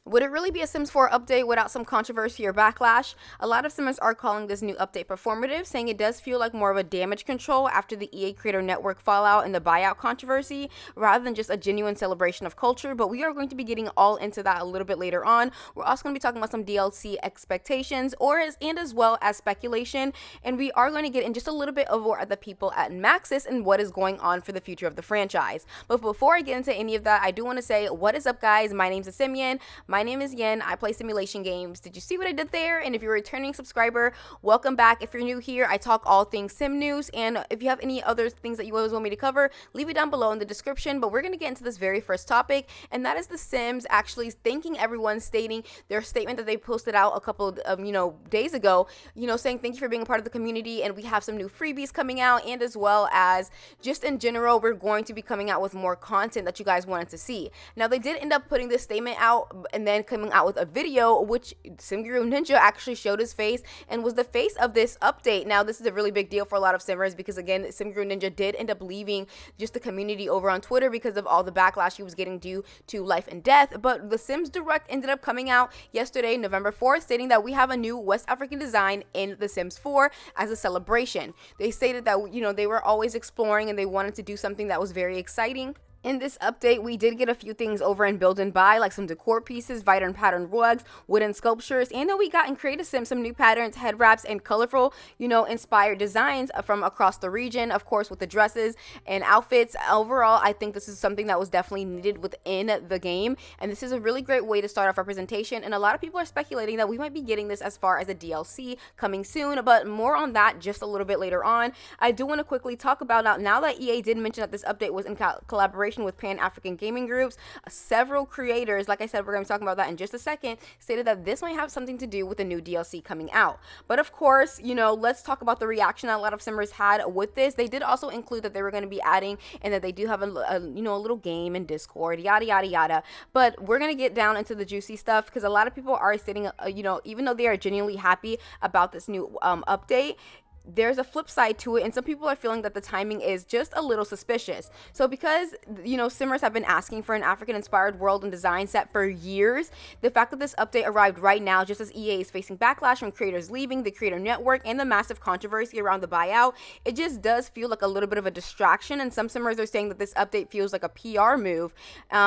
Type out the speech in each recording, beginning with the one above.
Would it really be a Sims 4 update without some controversy or backlash? A lot of Simmers are calling this new update performative, saying it does feel like more of a damage control after the EA Creator Network fallout and the buyout controversy, rather than just a genuine celebration of culture. But we are going to be getting all into that a little bit later on. We're also going to be talking about some DLC expectations and as well as speculation. And we are going to get in just a little bit over at the people at Maxis and what is going on for the future of the franchise. But before I get into any of that, I do want to say, what is up, guys? My name's Simian. My name is Yen. I play simulation games. Did you see what I did there? And if you're a returning subscriber, welcome back. If you're new here, I talk all things sim news. And if you have any other things that you always want me to cover, leave it down below in the description. But we're going to get into this very first topic, and that is the Sims actually thanking everyone, stating their statement that they posted out a couple of days ago, saying thank you for being a part of the community, and we have some new freebies coming out, and as well as just in general, we're going to be coming out with more content that you guys wanted to see. Now, they did end up putting this statement out and then coming out with a video, which SimGuru Ninja actually showed his face and was the face of this update. Now, this is a really big deal for a lot of Simmers because, again, SimGuru Ninja did end up leaving just the community over on Twitter because of all the backlash he was getting due to life and death. But the Sims Direct ended up coming out yesterday, November 4th, stating that we have a new West African design in The Sims 4 as a celebration. They stated that, they were always exploring and they wanted to do something that was very exciting. In this update, we did get a few things over in Build and Buy, like some decor pieces, Viter and pattern rugs, wooden sculptures, and then we got in Creative Sim some new patterns, head wraps, and colorful, inspired designs from across the region, of course, with the dresses and outfits. Overall, I think this is something that was definitely needed within the game, and this is a really great way to start off representation, and a lot of people are speculating that we might be getting this as far as a DLC coming soon, but more on that just a little bit later on. I do want to quickly talk about now that EA did mention that this update was in collaboration with Pan-African gaming groups, several creators, like I said, we're going to be talking about that in just a second, stated that this might have something to do with the new DLC coming out. But of course, let's talk about the reaction that a lot of Simmers had with this. They did also include that they were going to be adding and that they do have a little game in Discord, yada yada yada. But we're going to get down into the juicy stuff because a lot of people are stating, even though they are genuinely happy about this new update, there's a flip side to it, and some people are feeling that the timing is just a little suspicious. So because, Simmers have been asking for an African-inspired world and design set for years, the fact that this update arrived right now, just as EA is facing backlash from creators leaving the Creator Network and the massive controversy around the buyout, it just does feel like a little bit of a distraction, and some Simmers are saying that this update feels like a PR move,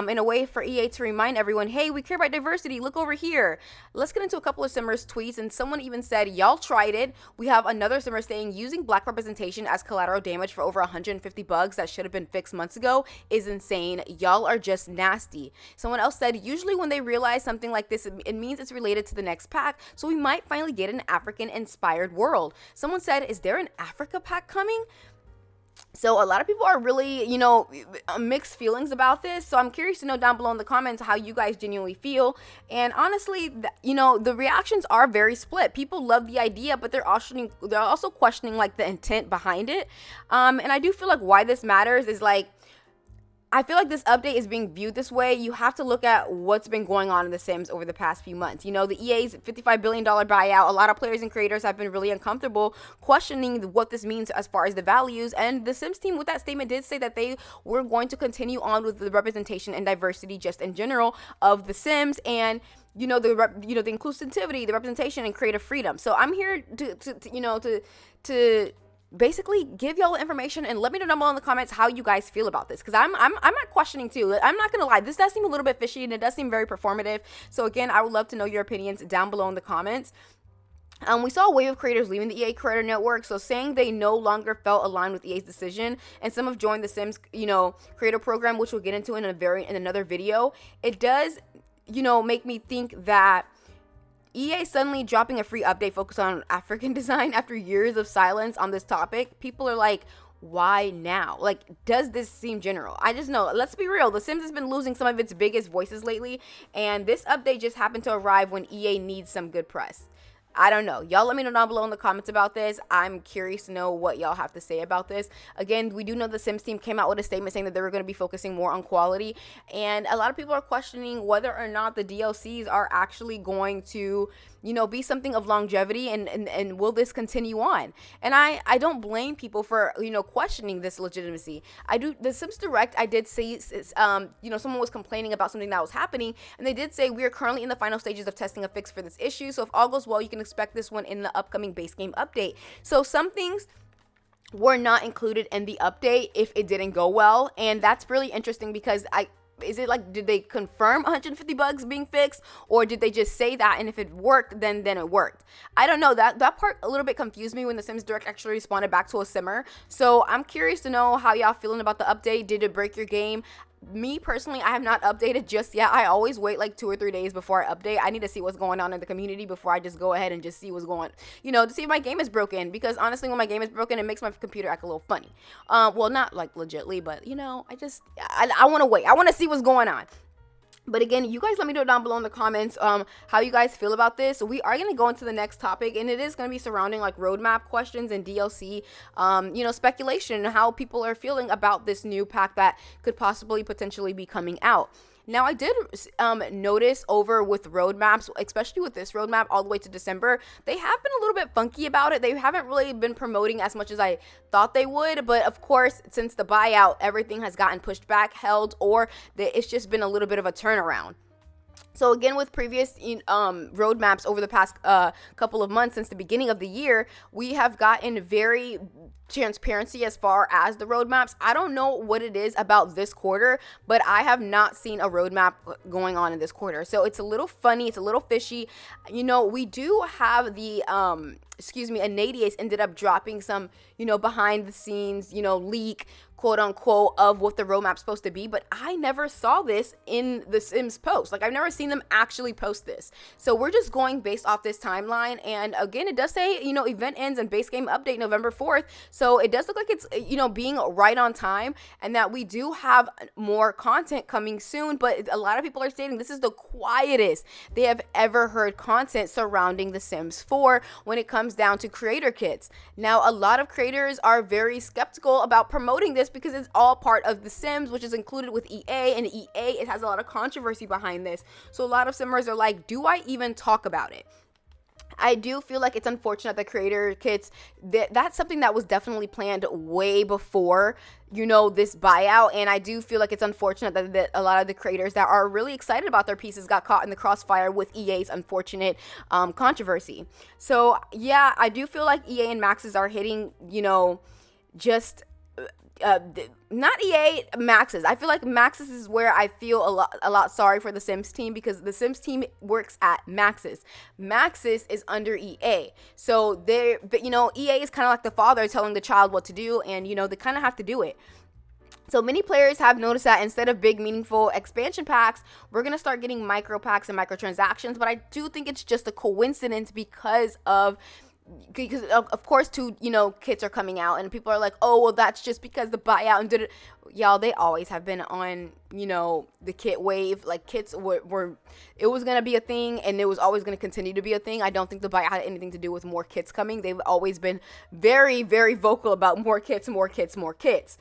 in a way for EA to remind everyone, hey, we care about diversity, look over here. Let's get into a couple of Simmers tweets, and someone even said, y'all tried it. We have another Simmer saying using black representation as collateral damage for over 150 bugs that should have been fixed months ago is insane. Y'all are just nasty. Someone else said, usually when they realize something like this, it means it's related to the next pack, so we might finally get an African-inspired world. Someone said, is there an Africa pack coming? So a lot of people are really, mixed feelings about this. So I'm curious to know down below in the comments how you guys genuinely feel. And honestly, the reactions are very split. People love the idea, but they're also questioning like the intent behind it. And I do feel like why this matters is like, I feel like this update is being viewed this way. You have to look at what's been going on in The Sims over the past few months. The EA's $55 billion buyout, a lot of players and creators have been really uncomfortable questioning what this means as far as the values. And the Sims team with that statement did say that they were going to continue on with the representation and diversity just in general of The Sims and the inclusivity, the representation, and creative freedom. So I'm here to basically give y'all information and let me know down below in the comments how you guys feel about this, because I'm not questioning too. I'm not gonna lie, this does seem a little bit fishy and it does seem very performative. So again, I would love to know your opinions down below in the comments. We saw a wave of creators leaving the EA Creator Network, so saying they no longer felt aligned with EA's decision, and some have joined the Sims creator program, which we'll get into in another video. It does make me think that EA suddenly dropping a free update focused on African design after years of silence on this topic. People are like, why now? Like, does this seem general? I just know, let's be real, The Sims has been losing some of its biggest voices lately, and this update just happened to arrive when EA needs some good press. I don't know. Y'all let me know down below in the comments about this. I'm curious to know what y'all have to say about this. Again, we do know the Sims team came out with a statement saying that they were going to be focusing more on quality, and a lot of people are questioning whether or not the DLCs are actually going to, you know, be something of longevity, and will this continue on? And I don't blame people for, you know, questioning this legitimacy. The Sims Direct, I did say, you know, someone was complaining about something that was happening, and they did say we are currently in the final stages of testing a fix for this issue, so if all goes well, you can expect this one in the upcoming base game update. So some things were not included in the update if it didn't go well, and that's really interesting because is it like, did they confirm 150 bugs being fixed, or did they just say that, and if it worked, then it worked? I don't know. That part a little bit confused me when the Sims Direct actually responded back to a simmer. So I'm curious to know how y'all feeling about the update. Did it break your game? Me personally, I have not updated just yet. I always wait like 2 or 3 days before I update. I need to see what's going on in the community before I just go ahead and just see what's going, you know, to see if my game is broken, because honestly, when my game is broken, it makes my computer act a little funny. Well, not like legitly, but you know, I want to wait. I want to see what's going on. But again, you guys let me know down below in the comments how you guys feel about this. We are going to go into the next topic, and it is going to be surrounding like roadmap questions and DLC, you know, speculation and how people are feeling about this new pack that could possibly potentially be coming out. Now, I did notice over with roadmaps, especially with this roadmap all the way to December, they have been a little bit funky about it. They haven't really been promoting as much as I thought they would. But of course, since the buyout, everything has gotten pushed back, held, or it's just been a little bit of a turnaround. So again, with previous roadmaps over the past couple of months since the beginning of the year, we have gotten very transparency as far as the roadmaps. I don't know what it is about this quarter, but I have not seen a roadmap going on in this quarter. So it's a little funny. It's a little fishy. You know, we do have the Anadius ended up dropping some, you know, behind the scenes, you know, leak, quote unquote, of what the roadmap's supposed to be, but I never saw this in the Sims post. Like, I've never seen them actually post this. So we're just going based off this timeline. And again, it does say, you know, event ends and base game update November 4th. So it does look like it's, you know, being right on time, and that we do have more content coming soon. But a lot of people are stating this is the quietest they have ever heard content surrounding The Sims 4 when it comes down to creator kits. Now, a lot of creators are very skeptical about promoting this because it's all part of The Sims, which is included with EA, and EA, it has a lot of controversy behind this. So a lot of Simmers are like, do I even talk about it? I do feel like it's unfortunate that creator kits, that's something that was definitely planned way before, you know, this buyout. And I do feel like it's unfortunate that a lot of the creators that are really excited about their pieces got caught in the crossfire with EA's unfortunate controversy. So yeah, I do feel like EA and Maxis are hitting, you know, just not EA, Maxis. I feel like Maxis is where I feel a lot sorry for the Sims team, because the Sims team works at Maxis. Maxis is under EA. So but you know, EA is kind of like the father telling the child what to do, and you know, they kind of have to do it. So many players have noticed that instead of big, meaningful expansion packs, we're going to start getting micro packs and microtransactions. But I do think it's just a coincidence because of course, you know, kits are coming out, and people are like, oh, well, that's just because the buyout and did it. Y'all, they always have been on, you know, the kit wave. Like, kits were it was going to be a thing, and it was always going to continue to be a thing. I don't think the buyout had anything to do with more kits coming. They've always been very, very vocal about more kits, more kits, more kits.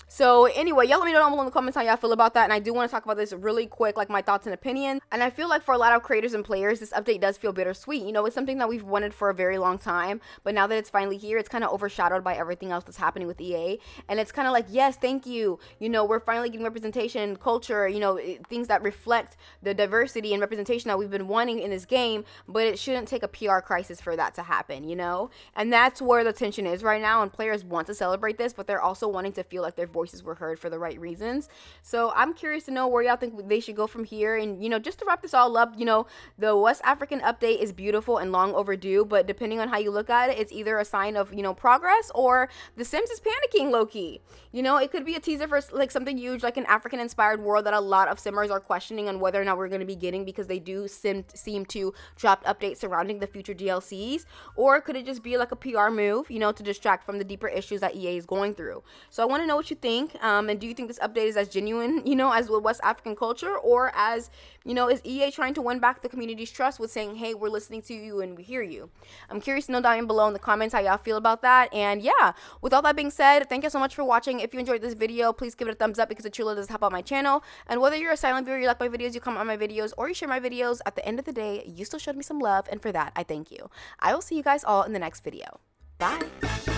So anyway, y'all let me know down below in the comments how y'all feel about that. And I do want to talk about this really quick, like my thoughts and opinions. And I feel like for a lot of creators and players, this update does feel bittersweet. You know, it's something that we've wanted for a very long time. But now that it's finally here, it's kind of overshadowed by everything else that's happening with EA. And it's kind of like, yes, thank you. You know, we're finally getting representation, culture, you know, things that reflect the diversity and representation that we've been wanting in this game. But it shouldn't take a PR crisis for that to happen, you know? And that's where the tension is right now. And players want to celebrate this, but they're also wanting to feel like their voices were heard for the right reasons. So I'm curious to know where y'all think they should go from here. And, you know, just to wrap this all up, you know, the West African update is beautiful and long overdue, but depending on how you look at it, it's either a sign of, you know, progress, or The Sims is panicking low-key. You know, it could be a teaser for like something huge, like an African-inspired world that a lot of Simmers are questioning on whether or not we're going to be getting, because they do seem to drop updates surrounding the future DLCs. Or could it just be like a PR move, you know, to distract from the deeper issues that EA is going through? So I want to know what you think. think? And do you think this update is as genuine, as with West African culture, or as, is EA trying to win back the community's trust with saying, hey, we're listening to you and we hear you? I'm curious to know down below in the comments how y'all feel about that. And yeah, with all that being said, thank you so much for watching. If you enjoyed this video, please give it a thumbs up because it truly does help out my channel. And whether you're a silent viewer, you like my videos, you comment on my videos, or you share my videos, at the end of the day, you still showed me some love, and for that, I thank you. I will see you guys all in the next video. Bye.